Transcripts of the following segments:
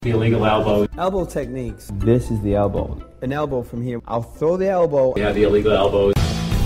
The illegal elbow. Elbow techniques. This is the elbow. An elbow from here. I'll throw the elbow. Yeah, the illegal elbows.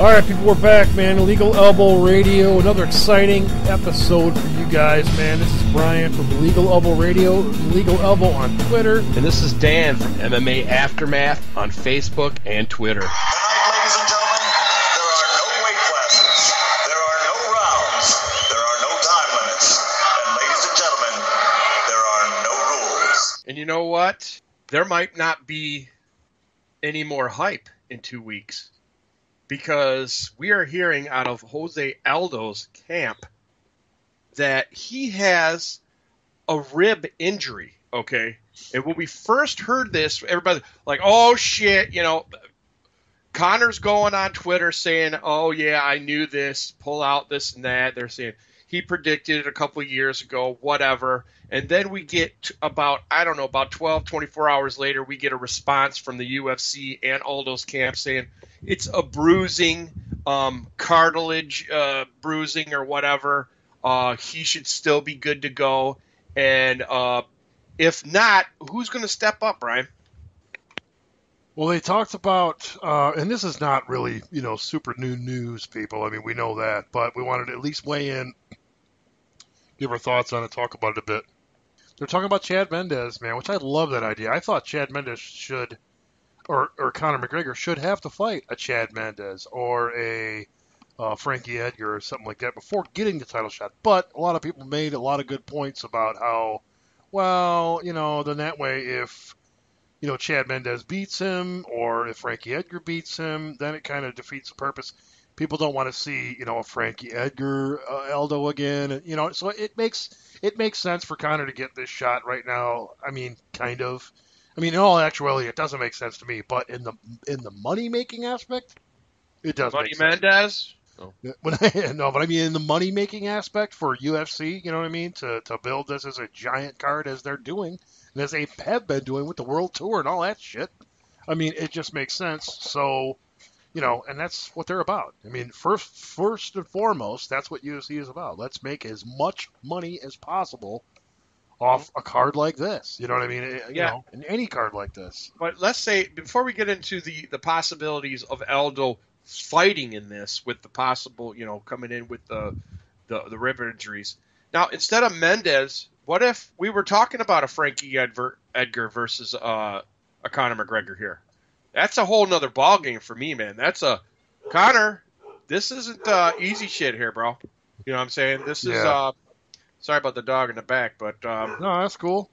All right, people, we're back, man. Illegal Elbow Radio. Another exciting episode for you guys, man. This is Brian from Illegal Elbow Radio, Illegal Elbow on Twitter. And this is Dan from MMA Aftermath on Facebook and Twitter. Tonight, ladies and gentlemen, there are no weight classes, there are no rounds, there are no time limits, and ladies and gentlemen, there are no rules. And you know what? There might not be any more hype in 2 weeks, because we are hearing out of Jose Aldo's camp that he has a rib injury, okay? And when we first heard this, everybody like, oh, shit, you know, Connor's going on Twitter saying, oh, yeah, I knew this, pull out this and that. They're saying he predicted it a couple of years ago, whatever. And then we get about 12, 24 hours later, we get a response from the UFC and Aldo's camp saying it's a bruising, cartilage bruising or whatever. He should still be good to go. And if not, who's going to step up, Brian? Well, they talked about, and this is not really, super new news, people. I mean, we know that, but we wanted to at least weigh in, give our thoughts on it, talk about it a bit. They're talking about Chad Mendez, man, which I love that idea. I thought Chad Mendez should, or Conor McGregor should have to fight a Chad Mendez or a Frankie Edgar or something like that before getting the title shot. But a lot of people made a lot of good points about how, well, then that way if, Chad Mendez beats him or if Frankie Edgar beats him, then it kind of defeats the purpose. People don't want to see, a Frankie Edgar Aldo again, so it makes sense for Conor to get this shot right now. I mean, kind of. I mean, in all actuality, it doesn't make sense to me, but in the money making aspect, it does. Money make sense. Mendez? Oh. No, but I mean in the money making aspect for UFC, you know what I mean, to build this as a giant card as they're doing, and as they have been doing with the World Tour and all that shit. I mean, it just makes sense. So, and that's what they're about. I mean, first and foremost, that's what UFC is about. Let's make as much money as possible off a card like this. You know what I mean? Yeah. In any card like this. But let's say, before we get into the possibilities of Aldo fighting in this with the possible, coming in with the rib injuries. Now, instead of Mendez, what if we were talking about a Frankie Edgar versus a Conor McGregor here? That's a whole nother ballgame for me, man. That's a Conor. This isn't easy shit here, bro. You know what I'm saying? This is sorry about the dog in the back, but no, that's cool.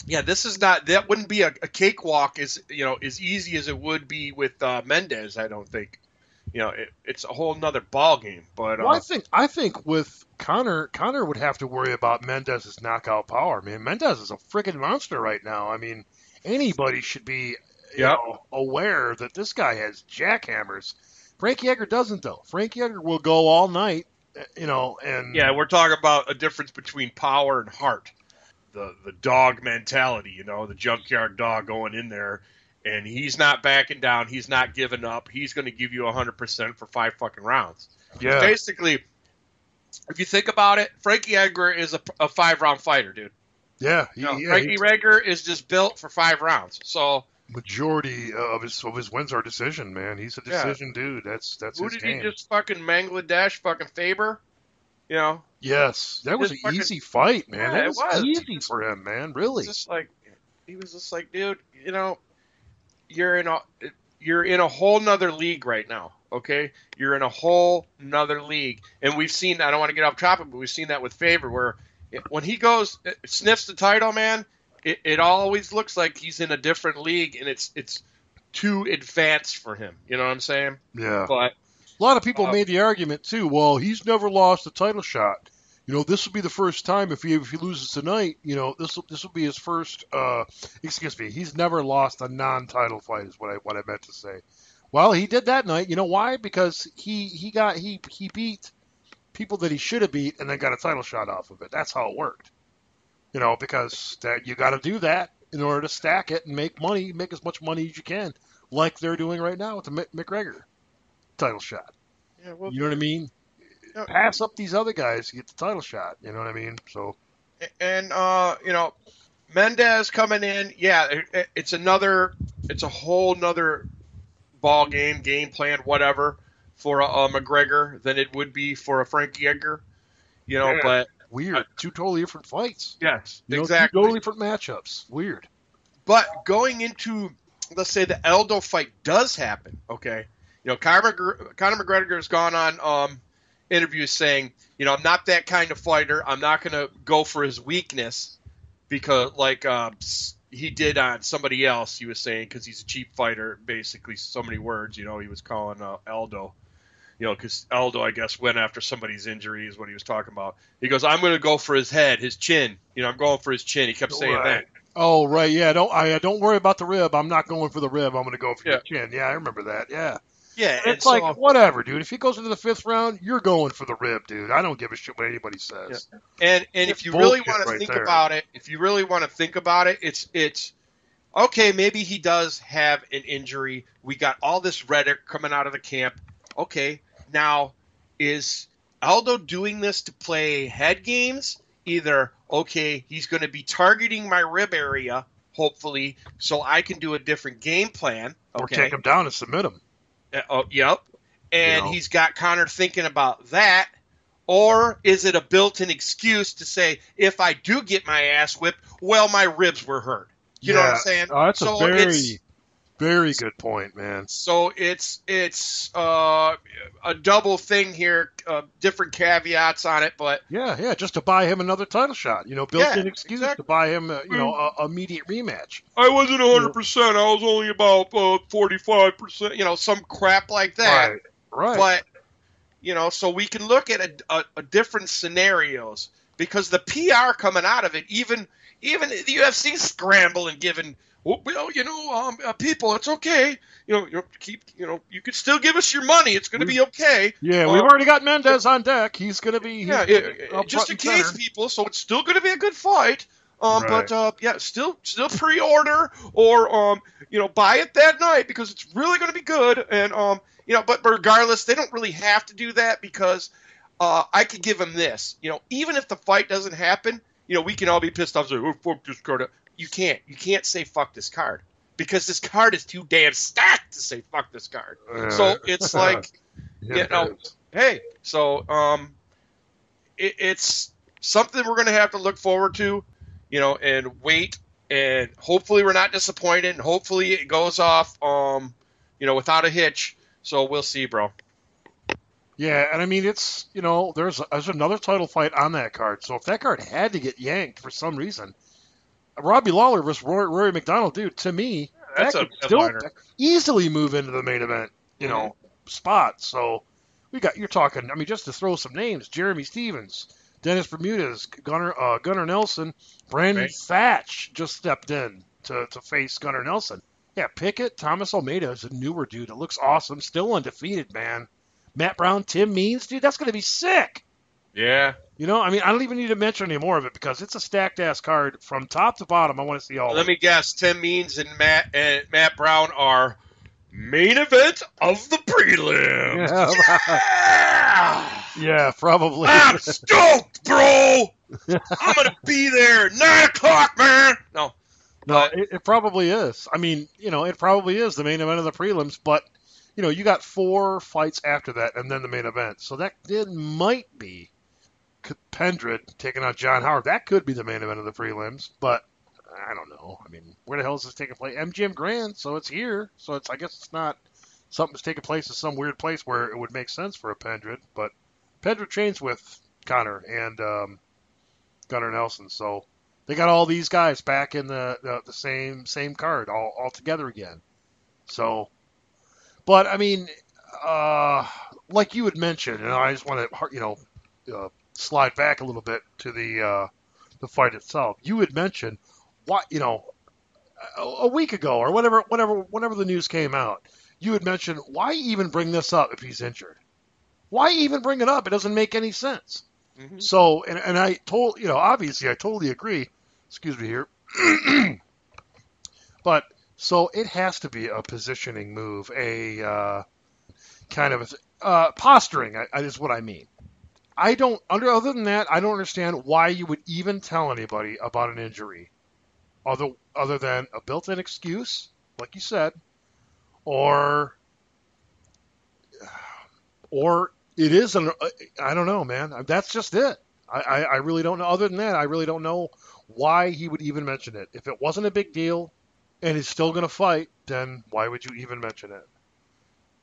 Yeah, this is not. That wouldn't be a cakewalk as easy as it would be with Mendez. I don't think. It's a whole nother ball game. But well, I think with Conor would have to worry about Mendez's knockout power. Man, Mendez is a freaking monster right now. I mean, anybody should be aware that this guy has jackhammers. Frankie Edgar doesn't, though. Frankie Edgar will go all night. And yeah, we're talking about a difference between power and heart. The dog mentality, the junkyard dog going in there, and he's not backing down. He's not giving up. He's going to give you 100% for 5 fucking rounds. Yeah. Basically, if you think about it, Frankie Edgar is a 5-round fighter, dude. Yeah. Frankie Edgar is just built for 5 rounds. So majority of his wins are decision, man. He's a decision dude. That's who his did game. He just fucking Bangladesh, fucking Faber? Yes, that was an easy fight, man. Yeah, it was easy for him, man. Really. He was just like, dude, you're in a whole nother league right now. Okay, you're in a whole nother league, and we've seen. I don't want to get off topic, but we've seen that with Faber, where when he goes sniffs the title, man, it always looks like he's in a different league, and it's too advanced for him. You know what I'm saying? Yeah. But a lot of people made the argument too. Well, he's never lost a title shot. This will be the first time if he loses tonight. This will be his first. Excuse me. He's never lost a non-title fight. Is what I meant to say. Well, he did that night. You know why? Because he beat people that he should have beat and then got a title shot off of it. That's how it worked. Because you got to do that in order to stack it and make money, make as much money as you can, like they're doing right now with the McGregor title shot. Yeah, well, you know what I mean? Pass up these other guys to get the title shot. You know what I mean? So And Mendez coming in, yeah, it's a whole nother ball game plan, whatever, for a McGregor than it would be for a Frankie Edgar, Yeah. but Weird. Two totally different fights. yes, Two exactly. totally different matchups. Weird. But going into, let's say the Aldo fight does happen, okay? Conor McGregor has gone on interviews saying, I'm not that kind of fighter. I'm not going to go for his weakness because, like he did on somebody else, he was saying, because he's a cheap fighter, basically so many words, he was calling Aldo. Because Aldo, I guess, went after somebody's injury is what he was talking about. He goes, I'm going to go for his head, his chin. I'm going for his chin. He kept saying that. Oh, right, yeah. Don't worry about the rib. I'm not going for the rib. I'm going to go for your chin. Yeah, I remember that. Yeah. Yeah, It's like, whatever, dude. If he goes into the 5th round, you're going for the rib, dude. I don't give a shit what anybody says. Yeah. And if you really want to think about it, it's okay, maybe he does have an injury. We got all this rhetoric coming out of the camp. Okay, now is Aldo doing this to play head games? Either, okay, he's going to be targeting my rib area, hopefully, so I can do a different game plan. Okay? Or take him down and submit him. Yep. And he's got Conor thinking about that. Or is it a built-in excuse to say, if I do get my ass whipped, well, my ribs were hurt. You know what I'm saying? Oh, that's a very, very good point, man. So it's a double thing here, different caveats on it, but yeah, just to buy him another title shot, built-in excuse to buy him, a immediate rematch. I wasn't 100%. I was only about 45%. Some crap like that. Right. But so we can look at a different scenarios because the PR coming out of it, even the UFC scramble and giving. Well, people, it's okay. You can still give us your money. It's going to be okay. Yeah, we've already got Mendez on deck. He's going to be just in case, people. So it's still going to be a good fight. But still pre-order or buy it that night because it's really going to be good. And but regardless, they don't really have to do that because I could give them this. Even if the fight doesn't happen, we can all be pissed off. Say, oh, fuck this card. You can't say fuck this card because this card is too damn stacked to say fuck this card. So it's like, hey, so it's something we're going to have to look forward to, and wait, and hopefully we're not disappointed, and hopefully it goes off, without a hitch. So we'll see, bro. Yeah, and I mean, it's, there's another title fight on that card. So if that card had to get yanked for some reason, Robbie Lawler versus Rory McDonald, dude, to me, that could still easily move into the main event, spot. So you're talking, I mean, just to throw some names, Jeremy Stevens, Dennis Bermudez, Gunnar Nelson, Brandon Thatch just stepped in to face Gunnar Nelson. Yeah, Pickett, Thomas Almeida is a newer dude that looks awesome, still undefeated, man. Matt Brown, Tim Means, dude, that's going to be sick. Yeah. I mean, I don't even need to mention any more of it because it's a stacked-ass card from top to bottom. I want to see all of it. Let me guess. Tim Means and Matt Brown are main event of the prelims. Yeah, probably. I'm stoked, bro. I'm going to be there 9 o'clock, man. No, it probably is. I mean, it probably is the main event of the prelims, but, you got 4 fights after that and then the main event. So that might be Pendred taking out John Howard. That could be the main event of the prelims, but I don't know. I mean, where the hell is this taking place? MGM Grand, so it's here. So I guess it's not something that's taking place in some weird place where it would make sense for a Pendred. But Pendred trains with Conor and Gunnar Nelson, so they got all these guys back in the same card all together again. So, but I mean, like you had mentioned, and I just want to slide back a little bit to the fight itself. You had mentioned what a week ago or whenever the news came out. You had mentioned, why even bring this up if he's injured? Why even bring it up? It doesn't make any sense. Mm-hmm. So, and I told obviously I totally agree. Excuse me here, but so it has to be a positioning move, a kind of posturing is what I mean. I don't, other than that, I don't understand why you would even tell anybody about an injury other than a built-in excuse, like you said, or it is I don't know, man. That's just it. I really don't know. Other than that, I really don't know why he would even mention it. If it wasn't a big deal and he's still going to fight, then why would you even mention it?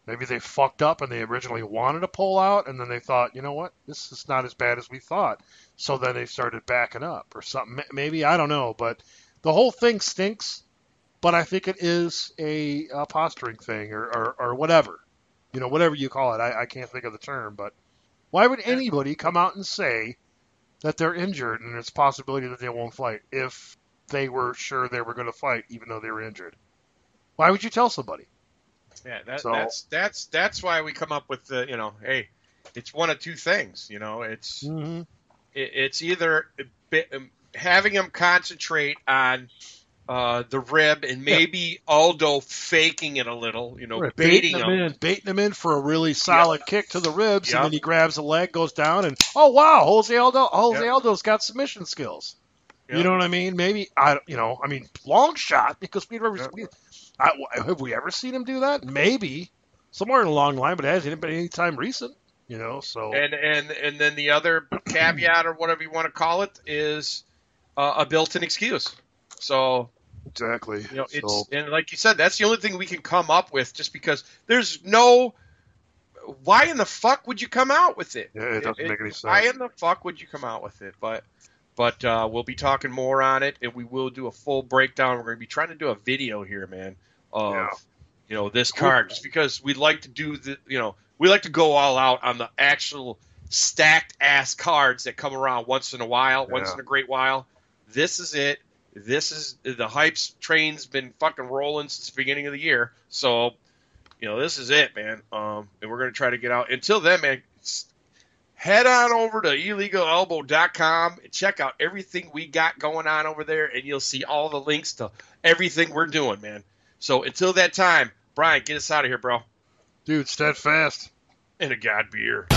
Maybe they fucked up and they originally wanted to pull out, and then they thought, you know what, this is not as bad as we thought. So then they started backing up or something. Maybe, I don't know. But the whole thing stinks, but I think it is a posturing thing or whatever. You know, whatever you call it. I can't think of the term, but why would anybody come out and say that they're injured and there's a possibility that they won't fight if they were sure they were going to fight even though they were injured? Why would you tell somebody? Yeah, that's why we come up with the, hey, it's one of two things. It's either having him concentrate on the rib and maybe Aldo faking it a little, Right. baiting him in for a really solid kick to the ribs, and then he grabs a leg, goes down, and oh wow, Jose Aldo's got submission skills. Yep. You know what I mean? Maybe long shot, because have we ever seen him do that? Maybe somewhere in a long line, but it hasn't been any time recent. So and then the other caveat or whatever you want to call it is a built-in excuse. So exactly, and like you said, that's the only thing we can come up with, just because there's no. Why in the fuck would you come out with it? Yeah, it doesn't make any sense. Why in the fuck would you come out with it? But we'll be talking more on it, and we will do a full breakdown. We're going to be trying to do a video here, man, of this card, just because we'd like to do we like to go all out on the actual stacked ass cards that come around once in a while, once in a great while. This is it. This is the hype train's been fucking rolling since the beginning of the year. So, this is it, man. And we're going to try to get out. Until then, man, head on over to illegalelbow.com and check out everything we got going on over there, and you'll see all the links to everything we're doing, man. So until that time, Brian, get us out of here, bro. Dude, steadfast. And a God beer.